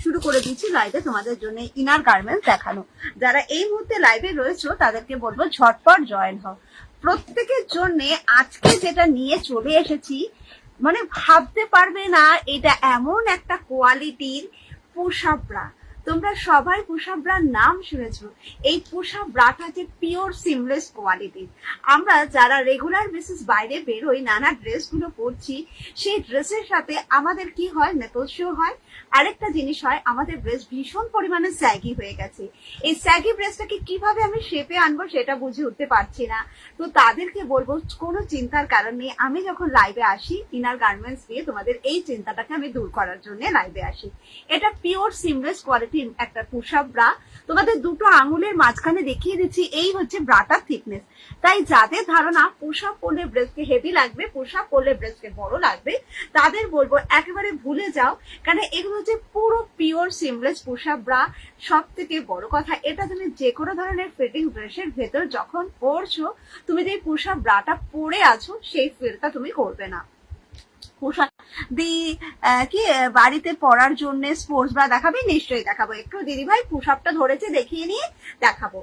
শুরু করে দিচ্ছি লাইভে তোমাদের জন্য ইনার গার্মেন্টস দেখানো। যারা এই মুহূর্তে লাইভে রয়েছে তাদেরকে বলবো ঝটপট জয়েন হও। প্রত্যেকের জন্য আজকে যেটা নিয়ে চলে এসেছি, মানে ভাবতে পারবে না এটা এমন একটা কোয়ালিটির পুশ আপ ব্রা। তোমরা সবাই পুশ আপ ব্রার নাম শুনেছো। এই পুশ আপ ব্রাটা যে পিওর সিমলেস কোয়ালিটির। আমরা যারা রেগুলার বেসিস বাইরে বেরোই, নানা ড্রেসগুলো পরছি, সেই ড্রেসের সাথে আমাদের কি হয়, নেপল শো হয়। আরেকটা জিনিস হয়, আমাদের ব্রেস্ট ভীষণ পরিমাণে স্যাগি হয়ে গেছে। এই স্যাগি ব্রেস্টটাকে কিভাবে আমি শেপে আনবো সেটা বুঝে উঠতে পারছি না। তো তাদেরকে বলবো কোনো চিন্তার কারণ নেই। আমি যখন লাইভে আসি ইনার গার্মেন্টস দিয়ে তোমাদের এই চিন্তাটাকে আমি দূর করার জন্য লাইভে আসি। এটা পিওর সিমলেস কোয়ালিটির একটা পুশ আপ ব্রা। তোমাদের দুটো আঙুলের মাঝখানে দেখিয়ে দিচ্ছি, এই হচ্ছে ব্রাটার থিকনেস। তাই যাদের ধারণা পুশ আপ করলে ব্রেস্টকে হেভি লাগবে, পুশ আপ করলে ব্রেস্টকে বড় লাগবে, তাদের বলবো একেবারে ভুলে যাও। কারণ এগুলো হচ্ছে পুরো pure seamless push up bra. সব থেকে বড় কথা, এটা তুমি যে কোনো ধরনের ফিটিং ড্রেসের ভেতর যখন পরছো, তুমি যে পুশ আপ ব্রাটা পরে আছো সেই ফিলটা তুমি করবে না। কি বাড়িতে পড়ার জন্য স্পোর্টস ব্রা দেখাবি? নিশ্চয়ই দেখাবো। একটু দিদি ভাই পুশ আপটা ধরেছে, দেখিয়ে নিয়ে দেখাবো।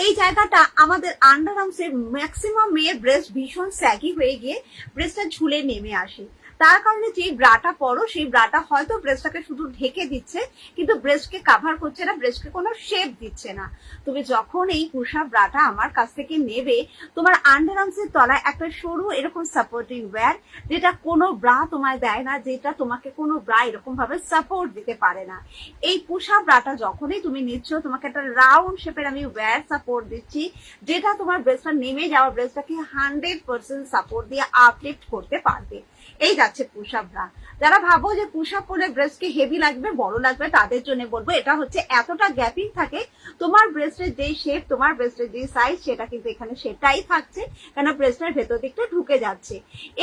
এই জায়গাটা আমাদের আন্ডার আর্মসের ম্যাক্সিমাম মেয়ের ব্রেস্ট ভীষণ স্যাগি হয়ে গিয়ে ব্রেস্টটা ঝুলে নেমে আসে। তার কারণে যে ব্রাটা পরো, সেই ব্রাটা হয়তো ব্রেস্টটাকে শুধু ঢেকে দিচ্ছে, কিন্তু ব্রেস্টকে কাভার করছে না, ব্রেস্টকে কোনো শেপ দিচ্ছে না। তুমি যখন এই পুশ আপ ব্রাটা আমার কাছ থেকে নেবে, তোমার আন্ডার আর্মসের তলায় একটা সরু এরকম সাপোর্টিং ওয়্যার, যেটা কোনো ব্রা তোমায় দেয় না, যেটা তোমাকে কোনো ব্রা এরকম ভাবে সাপোর্ট দিতে পারে না। এই পুশ আপ ব্রাটা যখনই তুমি নিচ্ছ, তোমাকে একটা রাউন্ড শেপের আমি ওয়্যার সাপোর্ট দিচ্ছি, যেটা তোমার ব্রেস্টটা নেমে যাওয়া ব্রেস্টটাকে 100% সাপোর্ট দিয়ে আপলিফট করতে পারবে। এই যাচ্ছে পুশ আপ ব্রা। যারা ভাবো যে পুশ আপ করলে ব্রেস্টকে হেভি লাগবে, বড় লাগবে, তাদের জন্য বলবো এটা হচ্ছে এতটা গ্যাপিং থাকে, তোমার ব্রেস্টের যে শেপ, তোমার ব্রেস্টের যে সাইজ, সেটা কিন্তু এখানে সেটাই থাকছে, কেন ব্রেস্টের ভেতর দিকটা ঢুকে যাচ্ছে।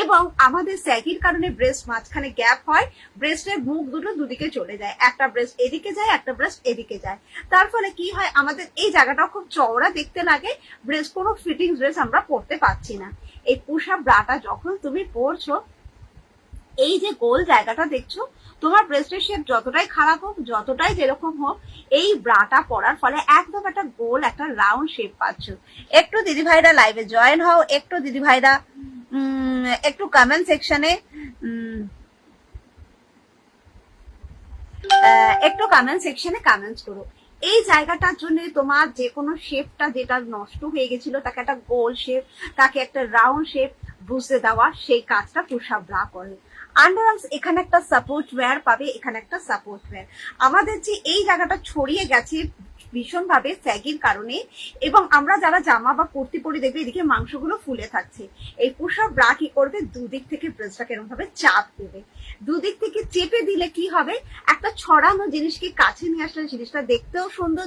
এবং আমাদের স্যাগির কারণে ব্রেস্ট মাঝখানে গ্যাপ হয়, ব্রেস্টের মুখ দুটো দুদিকে চলে যায়, একটা ব্রেস্ট এদিকে যায়, একটা ব্রেস্ট এদিকে যায়। তার ফলে কি হয়, আমাদের এই জায়গাটা খুব চওড়া দেখতে লাগে, ব্রেস্ট কোনো ফিটিং ড্রেস আমরা পরতে পারছি না। এই পুশ আপ ব্রাটা যখন তুমি পরছো, এই যে গোল জায়গাটা দেখছো, তোমার ব্রেস্টের শেপ যতটাই খারাপ হোক, যতটাই যেরকম হোক, এই ব্রাটা পরার ফলে একদম একটা গোল, একটা রাউন্ড শেপ পাচ্ছ। একটু দিদি ভাইরা লাইভে জয়েন হও, একটু দিদি ভাইরা একটু কমেন্ট সেকশনে কমেন্টস করো। এই জায়গাটার জন্য তোমার যে কোনো শেপটা যেটা নষ্ট হয়ে গেছিল, তাকে একটা গোল শেপ, তাকে একটা রাউন্ড শেপ বুঝতে দেওয়া, সেই কাজটা পুশ আপ ব্রা করে। আন্ডার আর্মস এখানে একটা সাপোর্ট ওয়্যার পাবে, এখানে একটা সাপোর্ট ওয়্যার। আমাদের যে এই জায়গাটা ছড়িয়ে গেছে ভীষণ ভাবে স্যাগির কারণে, এবং আমরা যারা জামা বা কুর্তি পরে দেখবে এদিকে মাংসগুলো ফুলে থাকছে, এই পুশ আপ ব্রা কি করবে, দুদিক থেকে ব্রেস্টটাকে এরকম ভাবে চাপ দেবে। দুদিক থেকে চেপে দিলে কি হবে, একটা ছড়ানো জিনিসকে কাছে নিয়ে আসলে জিনিসটা দেখতেও সুন্দর,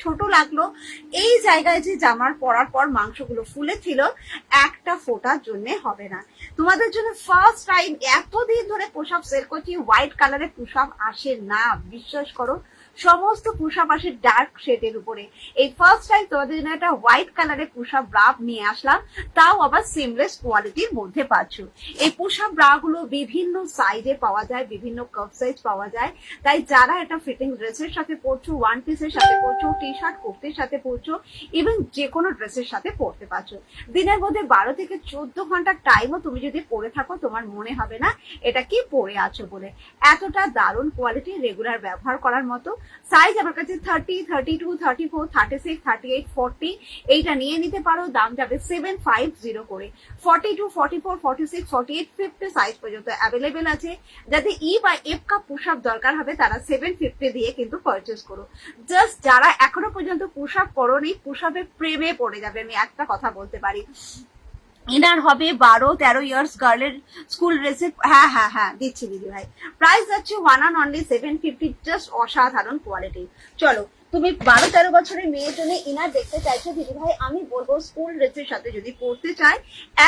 ছোট লাগলো। এই জায়গায় যে জামার পরার পর মাংসগুলো ফুলে ছিল, একটা ফোটার জন্য হবে না। তোমাদের জন্য ফার্স্ট টাইম এতদিন ধরে পুশ আপ সেল করছি, হোয়াইট কালারের পুশ আপ আসে না, বিশ্বাস করো। সমস্ত পুশ আপ আসে ডার্ক শেডের উপরে। এই ফার্স্ট টাইম তোমাদের জন্য একটা হোয়াইট কালারের পুশ আপ ব্রা নিয়ে আসলাম, তাও আবার সিমলেস কোয়ালিটির মধ্যে পাচ্ছ। এই পুশ আপ ব্রা গুলো বিভিন্ন সাইজে পাওয়া যায়, বিভিন্ন কাপ সাইজ পাওয়া যায়। তাই যারা এটা ফিটিং ড্রেসের সাথে পরছো, ওয়ান পিসের সাথে পরছো, টি শার্ট কুর্তির সাথে পরছো, ইভেন যে কোনো ড্রেসের সাথে পরতে পারছো। দিনের মধ্যে 12 থেকে 14 ঘন্টার টাইমও তুমি যদি পরে থাকো, তোমার মনে হবে না এটা কি পরে আছো বলে। এতটা দারুণ কোয়ালিটি, রেগুলার ব্যবহার করার মতো। সাইজ আমার কাছে 30, 32, 34, 36, 38, 40 এইটা নিয়ে নিতে পারো। দাম যাবে 750 করে। 42, 44, 46, 48, 50 সাইজ পর্যন্ত অ্যাভেলেবেল আছে। যাতে ই বা এফ কা পুশ আপ দরকার হবে, তারা 750 দিয়ে কিন্তু পারচেস করো। জাস্ট যারা এখনো পর্যন্ত পুশ আপ করোনি, পুশ আপের প্রেমে পড়ে যাবে, আমি একটা কথা বলতে পারি। ইনার হবে 12-13 ইয়ার্স গার্লের স্কুল ড্রেসের। হ্যাঁ দিচ্ছি দিদি ভাই। প্রাইস যাচ্ছে 1 and only 750, জাস্ট অসাধারণ কোয়ালিটি। চলো তুমি 12-13 বছরের মেয়ের জন্য ইনার দেখতে চাইছো দিদি ভাই, আমি বলবো স্কুল ড্রেসের সাথে যদি পরতে চাই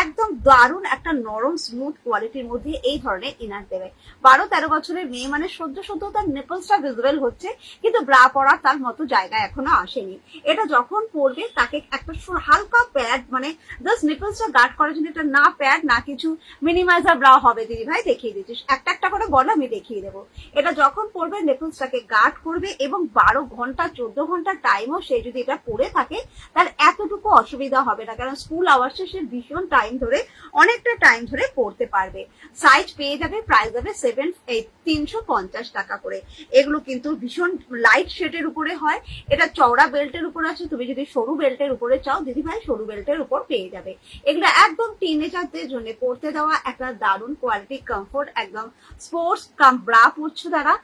একদম দারুণ একটা নরম স্মুথ কোয়ালিটির মধ্যে এই ধরনের ইনার দেবে। 12-13 বছরের মেয়ে মানে সদ্য তার নিপলসটা ভিজিবল হচ্ছে, কিন্তু ব্রা পরার তার মতো জায়গা এখনো আসেনি। এটা যখন পরবে তাকে একটা হালকা প্যাড, মানে জাস্ট নিপলসটা গার্ড করার জন্য, এটা না প্যাড না কিছু, মিনিমাইজার ব্রা হবে দিদি ভাই, দেখিয়ে দিচ্ছিস একটা করে বল, আমি দেখিয়ে দেবো। এটা যখন পরবে নিপলসটাকে গার্ড করবে, এবং 12 ঘন্টা 14 ঘন্টা টাইমও সে যদি এটা পরে থাকে তার এতটুকু অসুবিধা হবে না, কারণ স্কুল আওয়ার্সে সে ভীষণ টাইম ধরে, অনেকটা টাইম ধরে পড়তে পারবে। সাইজ পেয়ে যাবে, প্রাইস যাবে 350 টাকা করে। এগুলো কিন্তু ভীষণ লাইট শেডের উপরে হয়, এটা চওড়া বেল্টের উপর আছে, তুমি যদি সরু বেল্টের উপরে চাও দিদি ভাই সরু বেল্টের উপর পেয়ে যাবে। এগুলো একদম টিনেজারদের জন্য পড়তে দেওয়া একটা দারুণ কোয়ালিটি কমফোর্ট, একদম স্পোর্টস কাম ব্রা পরছো তারা,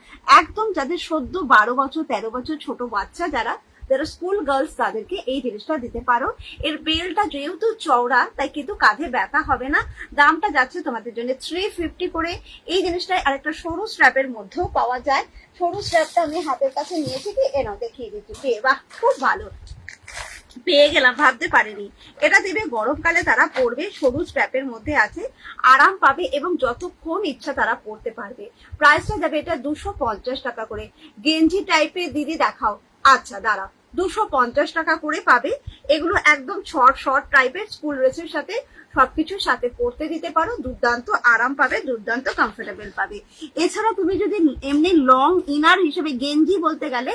একদম যাদের সদ্য 12 বছর 13 বছর ছোট বাচ্চা যারা স্কুল গার্লস তাদেরকে এই জিনিসটা দিতে পারো। এর বেলটা যেহেতু চওড়া তাই কিন্তু কাঁধে ব্যথা হবে না। দামটা যাচ্ছে তোমাদের জন্য 350 করে। এই জিনিসটা আরেকটা সরু স্ট্র্যাপের মধ্যেও পাওয়া যায়। সরু স্ট্র্যাপটা আমি হাতের কাছে নিয়েছি, কি এনাও দেখিয়ে দিচ্ছি, বাহ খুব ভালো পেয়ে গেলাম, ভাবতে পারিনি। এটা দেবে গরমকালে তারা পরবে, সরু স্ট্র্যাপের মধ্যে আছে, আরাম পাবে এবং যতক্ষণ ইচ্ছা তারা পরতে পারবে। প্রাইসটা যাবে এটা 250 টাকা করে। গেঞ্জি টাইপের দিদি দেখাও, আচ্ছা দাঁড়া, 250 টাকা করে পাবে। এগুলো একদম শর্ট টাইপের, স্কুল ড্রেসের সাথে সবকিছুর সাথে পরতে দিতে পারো, দুর্দান্ত আরাম পাবে, দুর্দান্ত কমফোর্টেবল পাবে। এছাড়া তুমি যদি এমনি লং ইনার হিসেবে গেঞ্জি বলতে গেলে,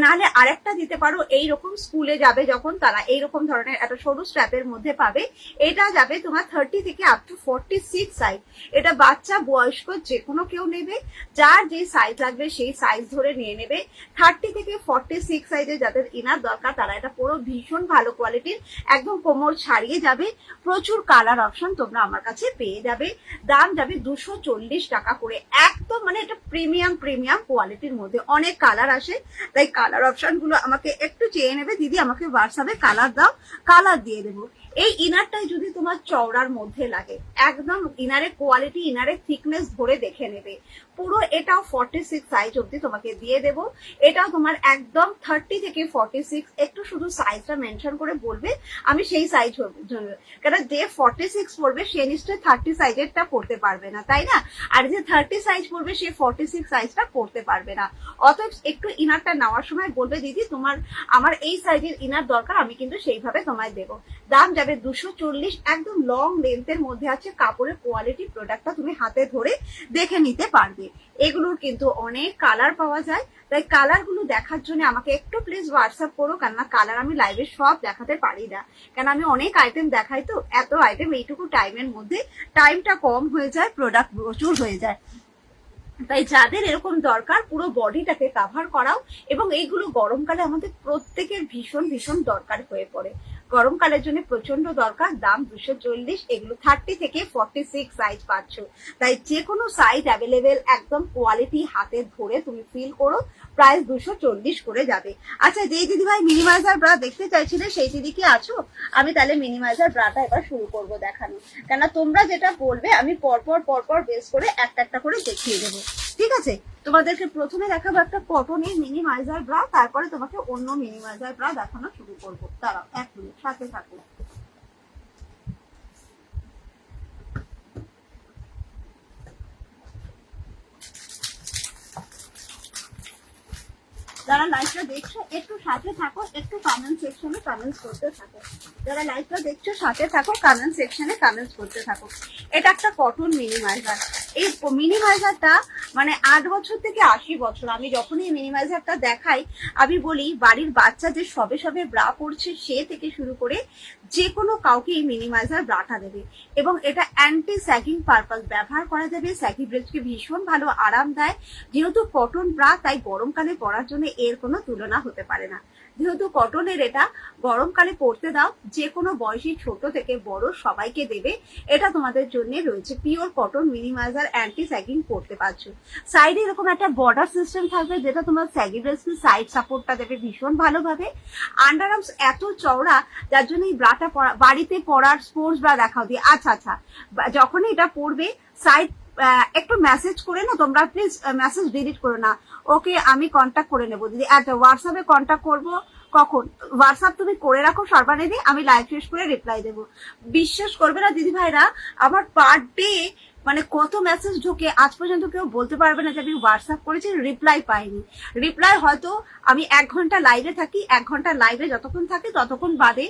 নাহলে আরেকটা দিতে পারো, এইরকম স্কুলে যাবে যখন তারা এইরকম ধরনের একটা সরু স্ট্র্যাপের মধ্যে পাবে। এটা যাবে তোমার 30 থেকে আপ টু 46 সাইজ। এটা বাচ্চা বয়স্ক যে কোনো কেউ নেবে, যার যে সাইজ লাগবে সেই সাইজ ধরে নিয়ে নেবে। 30 থেকে 46 সাইজে যাদের ইনার দরকার তারা এটা পুরো ভীষণ ভালো কোয়ালিটির, একদম কোমর ছাড়িয়ে যাবে। প্রচুর কালার অপশন তোমরা আমার কাছে পেয়ে যাবে। দাম যাবে 240 টাকা করে। একদম মানে এটা প্রিমিয়াম কোয়ালিটির মধ্যে অনেক কালার আসে, তাই কালার অপশন গুলো আমাকে একটু চেয়ে নেবে দিদি, আমাকে হোয়াটসঅ্যাপে কালার দাও, কালার দিয়ে দেবো। এই ইনারটাই যদি তোমার চওড়ার মধ্যে লাগে, একদম ইনারের কোয়ালিটি, ইনারের থিকনেস ধরে দেখে নেবে। পুরো এটাও 46 সাইজ অব্দি তোমাকে দিয়ে দেবো। এটাও তোমার একদম 30 থেকে 46, একটু শুধু সাইজটা মেনশন করে বলবে, আমি সেই সাইজ কারণ যে 46 পড়বে সে নিশ্চয়ই 30 সাইজেরটা পড়তে পারবে না, তাই না? আর যে 30 সাইজ পড়বে সে 46 সাইজটা পড়তে পারবে না। অতএব একটু ইনারটা নেওয়ার সময় বলবে দিদি তোমার আমার এই সাইজের ইনার দরকার, আমি কিন্তু সেইভাবে তোমায় দেবো। দাম যাবে 240, একদম লং লেন্থের মধ্যে আছে। কাপড়ের কোয়ালিটি, প্রোডাক্টটা তুমি হাতে ধরে দেখে নিতে পারবে। এগুলোর কিন্তু অনেক কালার পাওয়া যায়, তাই কালার গুলো দেখার জন্য আমাকে একটু প্লিজ হোয়াটসঅ্যাপ করো, কেননা কালার আমি লাইভে সব দেখাতে পারি না, কেন আমি অনেক আইটেম দেখাই তো, এত আইটেম এইটুকু টাইমের মধ্যে টাইমটা কম হয়ে যায়, প্রোডাক্ট প্রচুর হয়ে যায়। তাই যাদের এরকম দরকার পুরো বডিটাকে কাভার করাও, এবং এইগুলো গরমকালে আমাদের প্রত্যেকের ভীষণ দরকার হয়ে পড়ে, গরমকালের জন্য প্রচন্ড দরকার। দাম 240। এগুলো 30 থেকে 46 সাইজ পাচ্ছ, তাই যে কোনো সাইজ অ্যাভেলেবেল, একদম কোয়ালিটি হাতে ধরে তুমি ফিল করো। প্রাইস 240 করে যাবে। আচ্ছা, যেই দিদি ভাই মিনিমাইজার ব্রা দেখতে চাইছিলে সেই দিদি কি আছো? আমি তাহলে মিনিমাইজার ব্রাটা এবার শুরু করব দেখানো, কেন তোমরা যেটা বলবে আমি পরপর বেস করে একটা করে দেখিয়ে দেবো, ঠিক আছে? তোমাদেরকে প্রথমে দেখাবো একটা কটনের মিনিমাইজার ব্রা, তারপরে তোমাকে অন্য মিনিমাইজার ব্রা দেখানো শুরু করবো। দাঁড়াও 1 মিনিট, সাথে থাকো। যারা লাইভটা দেখছো একটু সাথে থাকো, একটু কমেন্ট সেকশনে কমেন্টস করতে থাকো। যারা লাইভটা দেখছো সাথে থাকো, কমেন্ট সেকশনে কমেন্টস করতে থাকো। এটা একটা কটন মিনিমাইজার। এই মিনিমাইজারটা মানে 8 বছর থেকে 80 বছর, আমি যখন এই মিনিমাইজারটা দেখাই আমি বলি বাড়ির বাচ্চা যে সবে ব্রা পড়ছে সে থেকে শুরু করে যে কোনো কাউকে এই মিনিমাইজার ব্রাটা দেবে, এবং এটা অ্যান্টি স্যাগিং পারপাস ব্যবহার করা যাবে। স্যাগি ব্রেস্টকে ভীষণ ভালো আরাম দেয়। যেহেতু কটন ব্রা তাই গরমকালে পরার জন্য এর কোনো তুলনা হতে পারে না। যেহেতু কটনের এটা গরমকালে পরতে দাও, যে কোনো বয়সী ছোট থেকে বড় সবাইকে দেবে। এটা তোমাদের জন্য রয়েছে pure cotton minimiser, anti sagging পরতে পারছো। সাইডে এরকম একটা বর্ডার সিস্টেম থাকবে যেটা তোমার স্যাগি ড্রেসকে সাইড সাপোর্টটা দেবে ভীষণ ভালোভাবে। আন্ডার আর্মস এত চওড়া যার জন্য এই ব্রাটা বাড়িতে পরার স্পোর্টস ব্রা দেখাও দিয়ে। আচ্ছা, যখনই এটা পরবে সাইড একটু মেসেজ করে না, তোমরা প্লিজ মেসেজ ডিলিট করো না। ওকে আমি কন্ট্যাক্ট করে নেবো দিদি, আচ্ছা হোয়াটসঅ্যাপে কন্ট্যাক্ট করবো কখন? হোয়াটসঅ্যাপ তুমি করে রাখো সর্বানিধি, আমি লাইভ শেষ করে রিপ্লাই দেবো। বিশ্বাস করবে না দিদি ভাইরা, আমার পার ডে মানে কত মেসেজ ঢোকে, আজ পর্যন্ত কেউ বলতে পারবে না যে আমি হোয়াটসঅ্যাপ করেছি রিপ্লাই পাইনি। রিপ্লাই হয়তো আমি 1 ঘন্টা লাইভে থাকি, 1 ঘন্টা লাইভে যতক্ষণ থাকি ততক্ষণ বাদে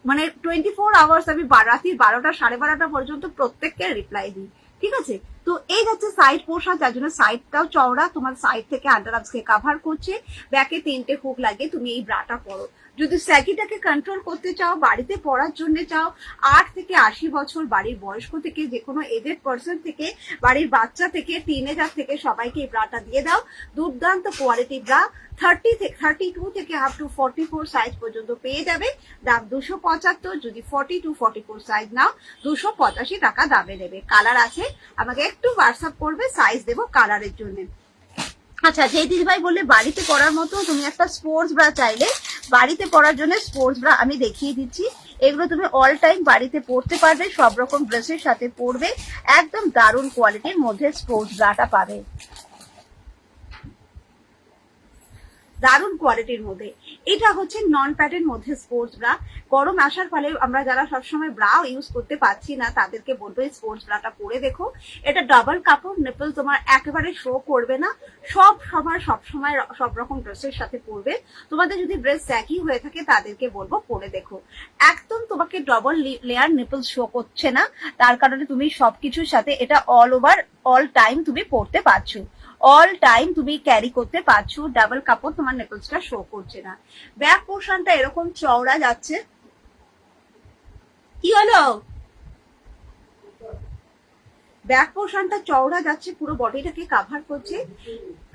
মানে 24 আওয়ার্স আমি রাত্রি 12টা 12:30 পর্যন্ত প্রত্যেককে রিপ্লাই দিই, ঠিক আছে? তো এই হচ্ছে সাইড পোর্শন, যার জন্য সাইডটাও চওড়া, তোমার সাইড থেকে আন্ডার আর্মস কে কভার করছে, ব্যাকে 3টে হুক লাগিয়ে তুমি এই ব্রাটা পরো। যদি স্যাগিটাকে কন্ট্রোল করতে চাও, বাড়িতে পড়ার জন্য চাও, 8 থেকে 80 বছর বাড়ির বয়স্ক থেকে, যে কোনো এজেড পার্সন থেকে, বাড়ির বাচ্চা থেকে, টিনেজার থেকে সবাইকে এই ব্রাটা দিয়ে দাও। দুর্দান্ত কোয়ালিটি ব্রা, 32 থেকে আপ টু 44 সাইজ পর্যন্ত পেয়ে যাবে। দাম 275, যদি 42-44 সাইজ নাও 285 টাকা দামে নেবে। কালার আছে, আমাকে একটু হোয়াটসঅ্যাপ করবে, সাইজ দেবো কালারের জন্য। আচ্ছা, যে দিদিভাই বললে বাড়িতে পরার মতো তুমি একটা স্পোর্টস ব্রা চাইলে, বাড়িতে পরার জন্য স্পোর্টস ব্রা আমি দেখিয়ে দিচ্ছি। এগুলো তুমি অল টাইম বাড়িতে পরতে পারবে, সব রকম ড্রেসের সাথে পরবে, একদম দারুণ কোয়ালিটির মধ্যে স্পোর্টস ব্রাটা পাবে, দারুণ কোয়ালিটির মধ্যে। এটা হচ্ছে নন প্যাডের মধ্যে স্পোর্টস ব্রা। গরম আসার ফলে আমরা যারা সবসময় ব্রা ইউজ করতে পারছি না তাদেরকে বলবো এই স্পোর্টস ব্রাটা পরে দেখো। এটা ডাবল কাপড়, নিপল তোমার একেবারে শো করবে না, সব সময় সব রকম ড্রেসের সাথে পরবে। তোমাদের যদি ড্রেস একই হয়ে থাকে তাদেরকে বলবো পরে দেখো, একদম তোমাকে ডবল লেয়ার নিপল শো করছে না, তার কারণে তুমি সবকিছুর সাথে এটা অল ওভার অল টাইম তুমি পরতে পারছো, অল টাইম তুমি ক্যারি করতে পারছো। ডাবল কাপড়, তোমার নেকলেসটা শো করছে না। ব্যাক পোর্শনটা এরকম চওড়া যাচ্ছে। কি হলো? ব্যাক পোর্শনটা চওড়া যাচ্ছে, পুরো বডিটাকে কাভার করছে।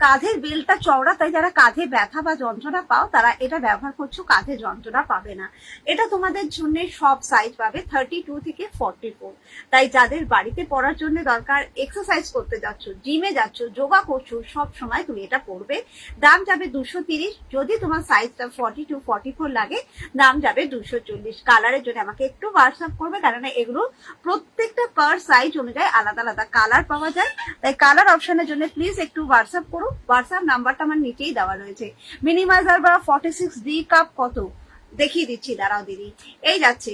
কাঁধের বেলটা চওড়া, তাই যারা কাঁধে ব্যথা বা যন্ত্রণা পাও তারা এটা ব্যবহার করছো, কাঁধে যন্ত্রণা পাবে না। এটা তোমাদের জন্য সব সাইজ পাবে, 32 থেকে 44। তাই যাদের বাড়িতে পরার জন্য দরকার, এক্সারসাইজ করতে যাচ্ছ, জিমে যাচ্ছ, যোগা করছো, সব সময় তুমি এটা পরবে। দাম যাবে 230। যদি তোমার সাইজটা 42-44 লাগে দাম যাবে 240। কালারের জন্য আমাকে একটু হোয়াটসঅ্যাপ করবে, কারণ এগুলো প্রত্যেকটা পার সাইজ অনুযায়ী আলাদা আলাদা কালার পাওয়া যায়, তাই কালার অপশনের জন্য প্লিজ একটু হোয়াটসঅ্যাপ করো। হোয়াটসঅ্যাপ নাম্বারটা আমার নিচেই দেওয়া রয়েছে। মিনিমাইজার বা 46D কাপ কত দেখিয়ে দিচ্ছি, দাঁড়াও দিদি। এই যাচ্ছে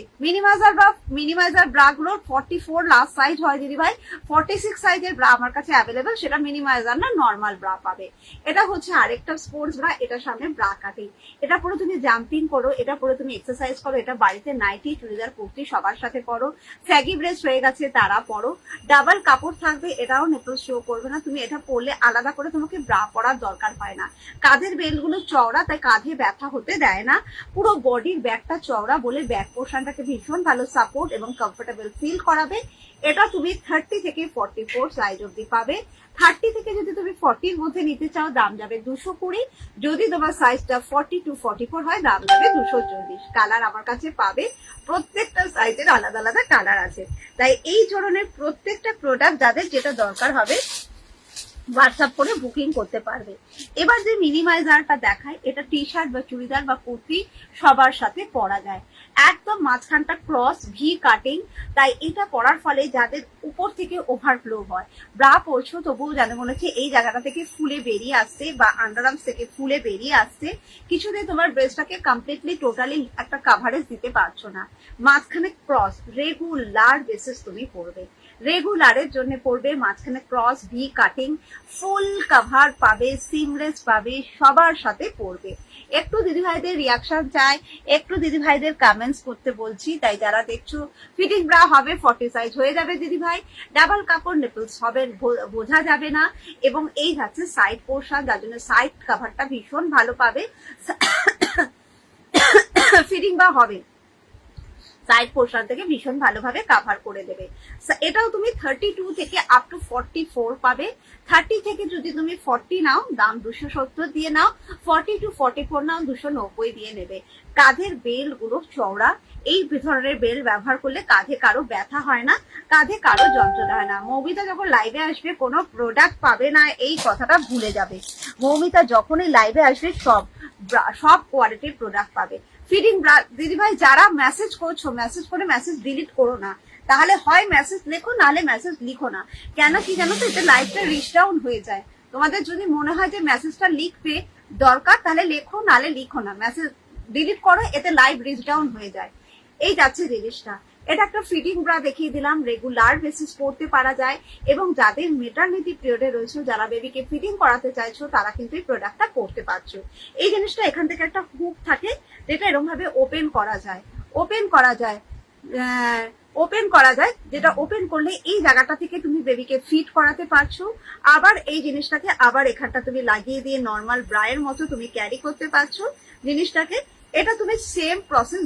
মিনিমাইজার ব্রা গুলোর 44 লাস্ট সাইজ হয় দিদি ভাই। 46 সাইজের ব্রা আমার কাছে অ্যাভেলেবেল, সেটা মিনিমাইজার না, নর্মাল ব্রা পাবে। এটা হচ্ছে আরেকটা স্পোর্টস ব্রা, এটার সামনে ব্রা কাটিং। এটা পরে তুমি জাম্পিং করো, এটা পরে তুমি এক্সারসাইজ করো, এটা বাড়িতে নাইটি চুড়িদার কুর্তি সবার সাথে করো। স্যাগি ব্রেস হয়ে গেছে তারা পরো। ডাবল কাপড় থাকবে, এটাও নেপল শো করবে না, তুমি এটা পরলে আলাদা করে তোমাকে ব্রা পরার দরকার হয় না। কাঁধের বেলগুলো চওড়া, তাই কাঁধে ব্যথা হতে দেয় না। পুরো বডির ব্যাকটা চওড়া বলে ব্যাক পোর্শনটাকে ভীষণ ভালো সাপোর্ট এবং কমফোর্টেবল ফিল করাবে। এটা তুমি 30 থেকে 44 সাইজ অব্দি পাবে। 30 থেকে যদি তুমি 40-র মধ্যে নিতে চাও দাম যাবে 220। যদি তোমার সাইজটা 42-44 হয় দাম যাবে 240। কালার আমার কাছে পাবে, প্রত্যেকটা সাইজের আলাদা আলাদা কালার আছে। তাই এই ধরনের প্রত্যেকটা প্রোডাক্ট যাদের যেটা দরকার হবে হোয়াটসঅ্যাপ করে বুকিং করতে পারবে। এবার যে মিনিমাইজারটা দেখায়, এটা টি শার্ট বা চুড়িদার বা কুর্তি সবার সাথে পরা যায়। একদম মাঝখানটা ক্রস ভি কাটিং, তাই এটা পরার ফলে যাদের উপর থেকে ওভারফ্লো হয়, ব্রা পরছো তবুও যেন মনে হচ্ছে এই জায়গাটা থেকে ফুলে বেরিয়ে আসছে বা আন্ডারআর্মস থেকে ফুলে বেরিয়ে আসছে, কিছুতেই তোমার ড্রেসটাকে কমপ্লিটলি টোটালি একটা কাভারেজ দিতে পারছো না। মাঝখানে ক্রস, রেগুলার বেসিস তুমি পরবে, রেগুলারের জন্য পড়বে, মাঝখানে cross V cutting, full cover পাবে, সিমলেস পাবে, সবার সাথে পড়বে। একটু দিদিভাইদের রিয়াকশন চাই, একটু দিদিভাইদের কমেন্টস করতে বলছি। তাই যারা দেখছো, ফিটিং ব্রা হবে 40 সাইজ হয়ে যাবে দিদিভাই, ডাবল কাপড় নিপলস হবে, বোঝা যাবে না। এবং এই যাচ্ছে সাইড পোর্শন, যার জন্য সাইড কভারটা ভীষণ ভালো পাবে। ফিটিং ব্রা হবে, সাইড পোর্শন থেকে ভীষণ ভালোভাবে কাভার করে দেবে। এটাও তুমি 32 থেকে আপ টু 44 পাবে। 30 থেকে যদি তুমি 40 নাও দাম 270 দিয়ে নাও, 40-44 নাও 290 দিয়ে নেবে। কাঁধের বেল গুলো চওড়া, এই ধরনের বেল ব্যবহার করলে কাঁধে কারো ব্যথা হয় না, কাঁধে কারো যন্ত্রণা হয় না। মৌমিতা যখন লাইভে আসবে কোনো প্রোডাক্ট পাবে না এই কথাটা ভুলে যাবে। মৌমিতা যখনই লাইভে আসবে সব কোয়ালিটির প্রোডাক্ট পাবে। ফিটিং ব্রা দিদিভাই যারা মেসেজ করছো, মেসেজ করে মেসেজ ডিলিট করো না, তাহলে হয় মেসেজ লেখো, নাহলে মেসেজ লিখো না। কেন কি জানো তো, এতে লাইভটা রিচ ডাউন হয়ে যায়। তোমাদের যদি মনে হয় যে মেসেজটা লিখবে দরকার, তাহলে লেখো, নাহলে লিখো না, মেসেজ ডিলিট করো, এতে লাইভ রিচ ডাউন হয়ে যায়। এই যাচ্ছে জিনিসটা। এটা একটা ফিটিং ব্রা দেখিয়ে দিলাম, রেগুলার বেসিস পড়তে পারা যায়, এবং যাদের মেটারনিটি পিরিয়ডে রয়েছে, যারা বেবিকে ফিটিং করাতে চাইছো, তারা কিন্তু এই প্রোডাক্টটা করতে পারছো। এই জিনিসটা এখান থেকে একটা হুক থাকে, যেটা এরকম ভাবে ওপেন করা যায়, ওপেন করা যায়, ওপেন করা যায়, যেটা ওপেন করলে এই জায়গাটা থেকে তুমি বেবিকে ফিট করাতে পারছো। আবার এই জিনিসটাকে আবার এখানটা তুমি লাগিয়ে দিয়ে নর্মাল ব্রায়ের মতো তুমি ক্যারি করতে পারছো জিনিসটাকে। এটা তুমি সেম প্রসেস